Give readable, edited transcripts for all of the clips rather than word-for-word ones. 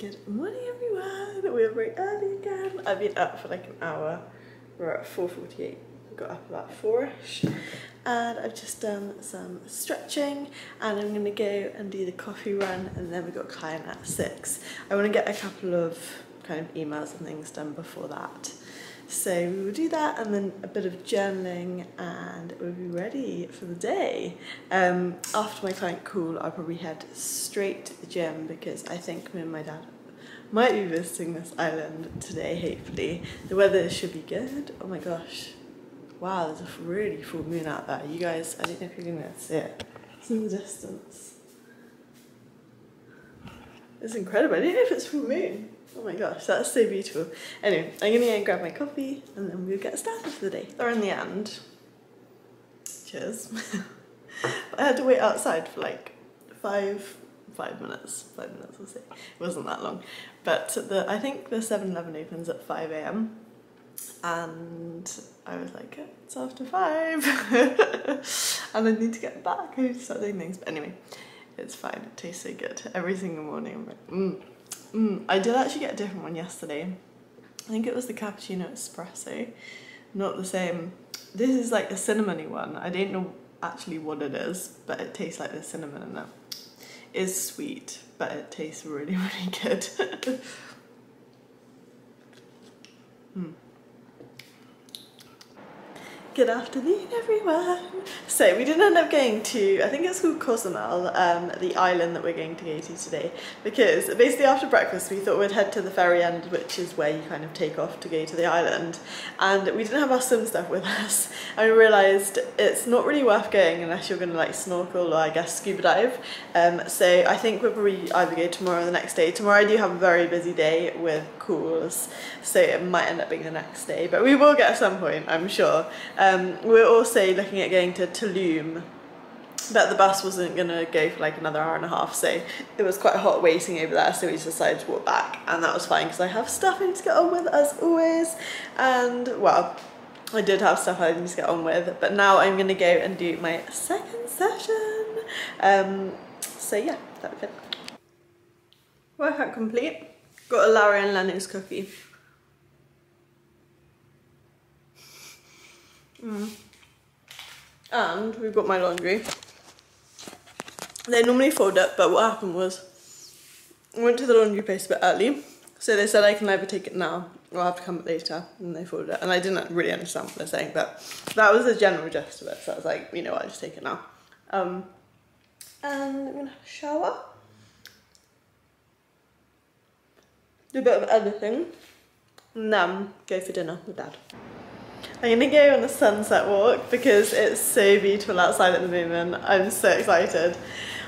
Good morning everyone, we're very early again. I've been up for like an hour. We're at 4:48, got up about 4ish, and I've just done some stretching and I'm gonna go and do the coffee run, and then we've got a client at 6. I want to get a couple of kind of emails and things done before that. So we will do that and then a bit of journaling and we'll be ready for the day. After my client call, I'll probably head straight to the gym because I think me and my dad might be visiting this island today, hopefully. The weather should be good. Oh my gosh. Wow, there's a really full moon out there. You guys, I don't know if you're gonna see it. It's in the distance. It's incredible. I don't know if it's full moon. Oh my gosh, that's so beautiful. Anyway, I'm gonna go and grab my coffee and then we'll get started for the day. Or in the end. Cheers. I had to wait outside for like five minutes. 5 minutes, we'll see. It wasn't that long. But I think the 7-Eleven opens at 5 AM. And I was like, oh, it's after 5. And I need to get back. I need to start doing things. But anyway, it's fine. It tastes so good. Every single morning I'm like, I did actually get a different one yesterday. I think it was the cappuccino espresso. Not the same. This is like a cinnamony one. I don't know actually what it is, but it tastes like the cinnamon in it. It's sweet, but it tastes really, really good. Good afternoon everyone. So we didn't end up going to, I think it's called Cozumel, the island that we're going to go to today, because basically after breakfast we thought we'd head to the ferry end, which is where you kind of take off to go to the island, and we didn't have our swim stuff with us, and we realised it's not really worth going unless you're going to like snorkel or I guess scuba dive. So I think we'll probably either go tomorrow or the next day. Tomorrow I do have a very busy day with calls, so it might end up being the next day, but we will get at some point, I'm sure. We're also looking at going to Tulum, but the bus wasn't going to go for like another hour and a half, so it was quite hot waiting over there, so we just decided to walk back, and that was fine because I have stuff I need to get on with as always, and well, I did have stuff I need to get on with, but now I'm going to go and do my second session. So yeah, that was it. Workout complete. Got a Larry and Lennox cookie. And we've got my laundry. They normally fold it, but what happened was I went to the laundry place a bit early, so they said I can either take it now or I have to come later, and they folded it, and I didn't really understand what they're saying, but that was the general gist of it, so I was like, you know what, I'll just take it now. And I'm gonna have a shower, do a bit of editing, and then go for dinner with Dad. I'm gonna go on a sunset walk because it's so beautiful outside at the moment. I'm so excited.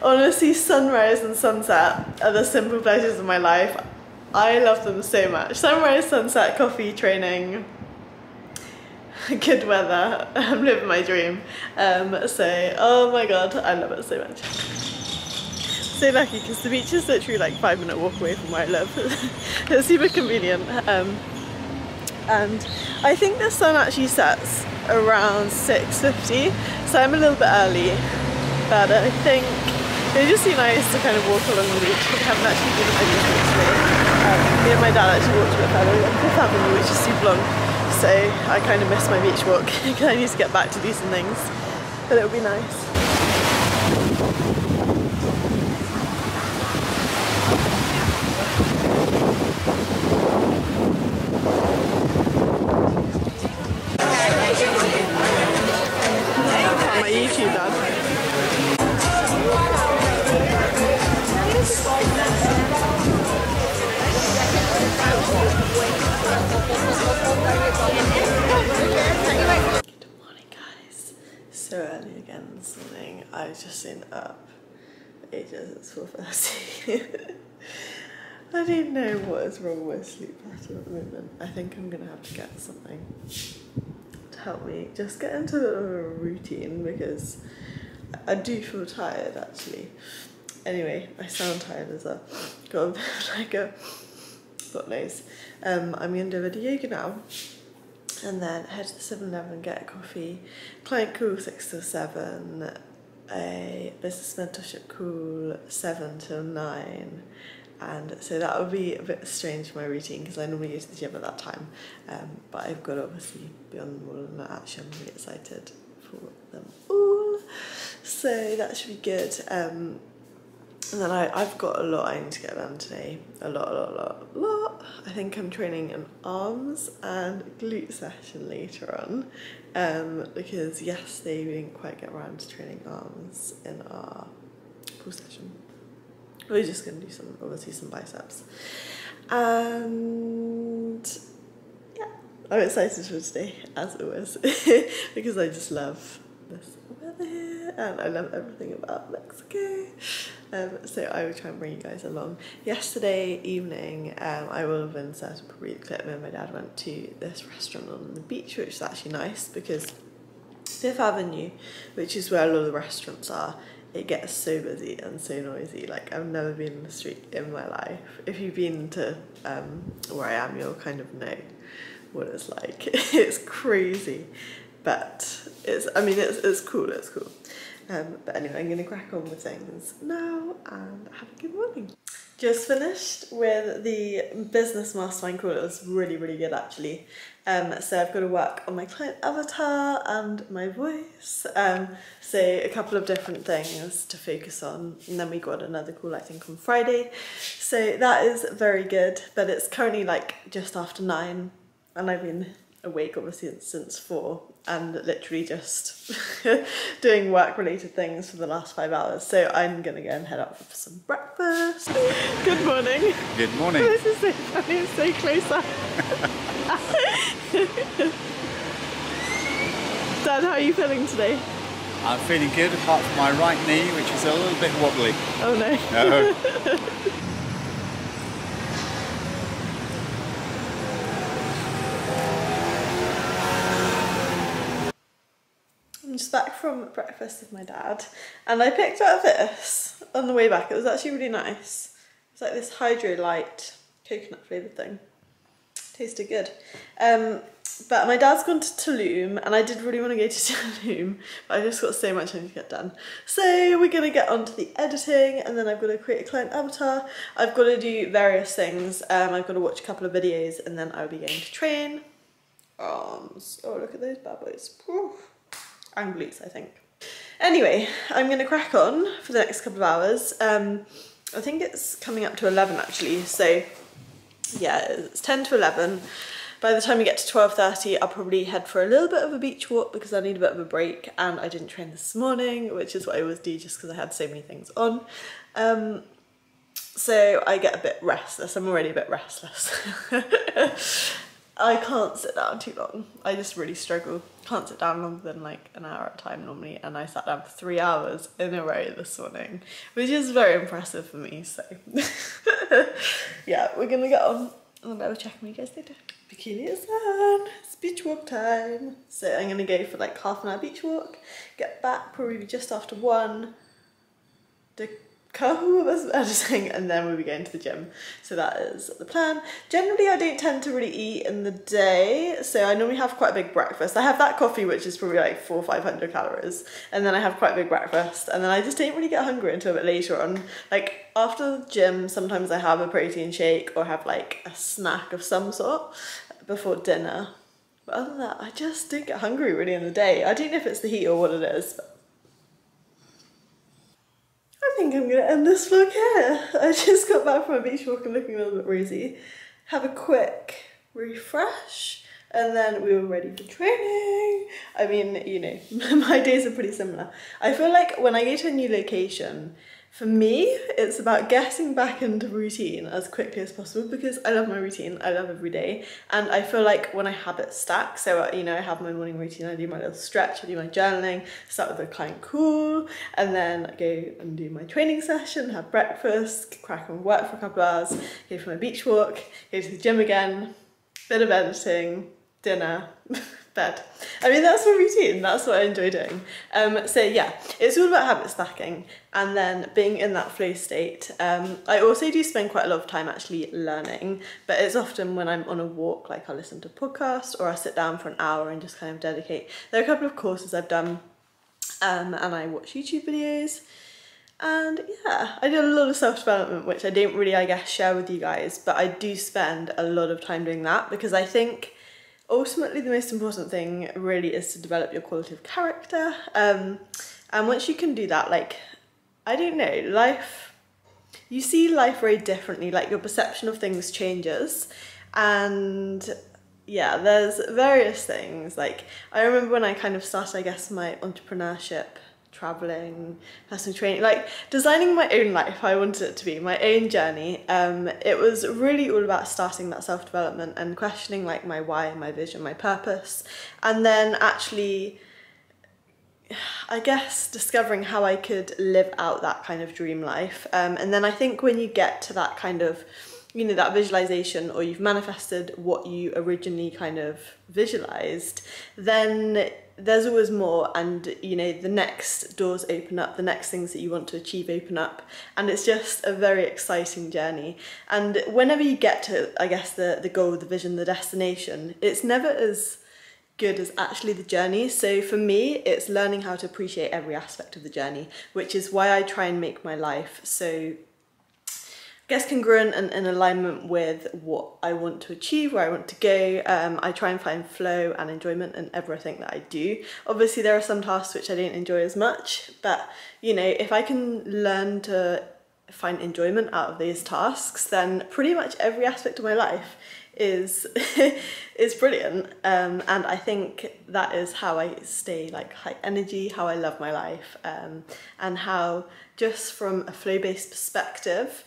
Honestly, sunrise and sunset are the simple pleasures of my life. I love them so much. Sunrise, sunset, coffee, training, good weather. I'm living my dream. So, oh my god, I love it so much. So lucky because the beach is literally like 5-minute walk away from where I live. It's super convenient. And I think the sun actually sets around 6:50, so I'm a little bit early, but I think it would just be nice to kind of walk along the beach. We haven't actually been on the beach today. Me and my dad actually walked a bit further. We went to the family, which is super long, so I kind of miss my beach walk because I need to get back to do some things, but it would be nice. My YouTube dad. Good morning guys. So early again this morning. I've just been up for ages. It's 4:30. I don't know what is wrong with sleep pattern at the moment. I think I'm gonna have to get something to help me just get into a routine because I do feel tired actually. Anyway, I sound tired as well. Got a bit of like a got nose. I'm gonna do a bit of yoga now and then head to the 7-Eleven and get a coffee. Client call 6 till 7, a business mentorship call 7 till 9, and so that would be a bit strange for my routine because I normally go to the gym at that time, but I've got to obviously be on them all, and actually I'm really excited for them all, so that should be good. And then I've got a lot I need to get done today, a lot. I think I'm training an arms and glute session later on, because yesterday we didn't quite get around to training arms in our pull session. We're just going to do obviously some biceps, and yeah, I'm excited for today as always because I just love this weather here and I love everything about Mexico. So I will try and bring you guys along. Yesterday evening, I will have inserted probably a clip when my dad went to this restaurant on the beach, which is actually nice because Fifth Avenue, which is where a lot of the restaurants are, it gets so busy and so noisy. Like, I've never been in the street in my life. If you've been to where I am, you'll kind of know what it's like. It's crazy, but it's cool. But anyway, I'm gonna crack on with things now and have a good morning. Just finished with the business mastermind call. It was really good actually. So I've got to work on my client avatar and my voice. So a couple of different things to focus on, and then we got another call I think on Friday. So that is very good, but it's currently like just after 9 and I've been awake obviously since 4 and literally just doing work related things for the last 5 hours. So I'm gonna go and head out for some breakfast. Good morning. Good morning. This is so funny, it's so close up. Dad, how are you feeling today? I'm feeling good apart from my right knee, which is a little bit wobbly. Oh no. No. I'm just back from breakfast with my dad and I picked up this on the way back. It was actually really nice. It's like this Hydro Light coconut flavoured thing. Tasted good. But my dad's gone to Tulum and I did really want to go to Tulum, but I just got so much I need to get done. So we're going to get onto the editing and then I've got to create a client avatar. I've got to do various things. I've got to watch a couple of videos and then I'll be going to train arms. Oh, look at those bad boys. Whew. And glutes, I think. Anyway, I'm going to crack on for the next couple of hours. I think it's coming up to 11 actually, so yeah, it's 10 to 11. By the time we get to 12:30, I'll probably head for a little bit of a beach walk because I need a bit of a break and I didn't train this morning, which is what I always do just because I had so many things on. So I get a bit restless. I'm already a bit restless. I can't sit down too long. I just really struggle. Can't sit down longer than like an hour at a time normally, and I sat down for 3 hours in a row this morning, which is very impressive for me, so yeah, we're gonna get on and I will check on you guys later. Bikini is on, it's beach walk time. So I'm gonna go for like half an hour beach walk, get back probably just after 1, do a couple of us editing, and then we'll be going to the gym. So that is the plan. Generally I don't tend to really eat in the day, so I normally have quite a big breakfast. I have that coffee which is probably like 400 or 500 calories, and then I have quite a big breakfast, and then I just don't really get hungry until a bit later on. Like after the gym sometimes I have a protein shake or have like a snack of some sort before dinner, but other than that I just don't get hungry really in the day. I don't know if it's the heat or what it is, but I think I'm gonna end this vlog here. I just got back from a beach walk and looking a little bit rosy. Have a quick refresh and then we were ready for training. I mean, you know, my days are pretty similar. I feel like when I go to a new location, for me, it's about getting back into routine as quickly as possible because I love my routine, I love every day. And I feel like when I habit stack, so you know, I have my morning routine, I do my little stretch, I do my journaling, start with a client call, and then I go and do my training session, have breakfast, crack on work for a couple of hours, go for my beach walk, go to the gym again, bit of editing, dinner, bed. I mean, that's my routine, that's what I enjoy doing. So yeah, it's all about habit stacking and then being in that flow state. I also do spend quite a lot of time actually learning, but it's often when I'm on a walk, like I'll listen to a podcast or I'll sit down for an hour and just kind of dedicate. There are a couple of courses I've done and I watch YouTube videos. And yeah, I did a lot of self-development, which I don't really, I guess, share with you guys, but I do spend a lot of time doing that because I think ultimately the most important thing really is to develop your quality of character. And once you can do that, like, I don't know, you see life very differently, like your perception of things changes. And yeah, there's various things. Like, I remember when I kind of started, I guess, my entrepreneurship, traveling, personal training, like designing my own life, how I wanted it to be, my own journey. It was really all about starting that self-development and questioning like my why, my vision, my purpose, and then actually, I guess, discovering how I could live out that kind of dream life. And then I think when you get to that kind of, you know, that visualization, or you've manifested what you originally kind of visualized, then there's always more, and you know, the next doors open up, the next things that you want to achieve open up, and it's just a very exciting journey. And whenever you get to, I guess, the goal, the vision, the destination, it's never as good as actually the journey. So for me, it's learning how to appreciate every aspect of the journey, which is why I try and make my life so, I guess, congruent and in alignment with what I want to achieve, where I want to go. I try and find flow and enjoyment in everything that I do. Obviously there are some tasks which I don't enjoy as much, but you know, if I can learn to find enjoyment out of these tasks, then pretty much every aspect of my life is is brilliant. And I think that is how I stay like high energy, how I love my life, and how, just from a flow-based perspective,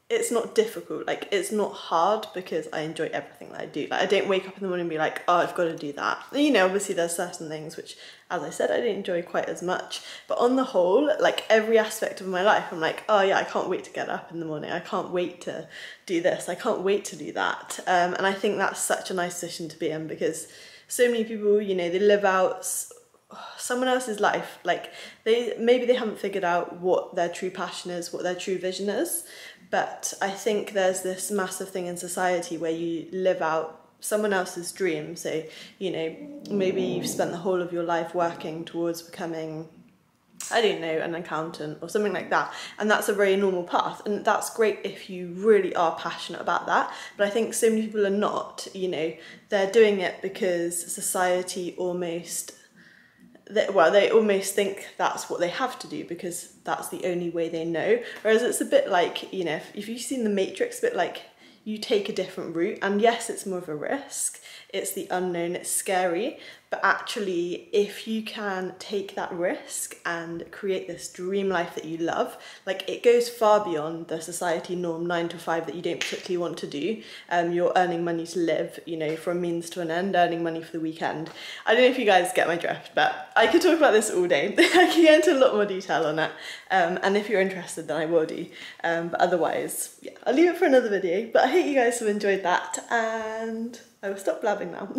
it's not difficult, like it's not hard, because I enjoy everything that I do. Like, I don't wake up in the morning and be like, oh, I've got to do that. You know, obviously there's certain things which, as I said, I don't enjoy quite as much, but on the whole, like every aspect of my life, I'm like, oh yeah, I can't wait to get up in the morning, I can't wait to do this, I can't wait to do that. And I think that's such a nice position to be in, because so many people, you know, they live out someone else's life, like maybe they haven't figured out what their true passion is, what their true vision is. But I think there's this massive thing in society where you live out someone else's dream. So, you know, maybe you've spent the whole of your life working towards becoming, I don't know, an accountant or something like that, and that's a very normal path, and that's great if you really are passionate about that. But I think so many people are not, you know, they're doing it because society almost, they almost think that's what they have to do because that's the only way they know. Whereas it's a bit like, you know, if you've seen The Matrix, a bit like you take a different route, and yes, it's more of a risk, it's the unknown, it's scary, but actually if you can take that risk and create this dream life that you love, like it goes far beyond the society norm 9 to 5 that you don't particularly want to do. You're earning money to live, you know, from means to an end, earning money for the weekend. I don't know if you guys get my drift, but I could talk about this all day. I can get into a lot more detail on it, and if you're interested then I will do, but otherwise, yeah, I'll leave it for another video. But I hope you guys have enjoyed that, and I will stop blabbing now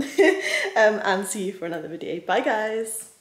and see you for another video. Bye guys.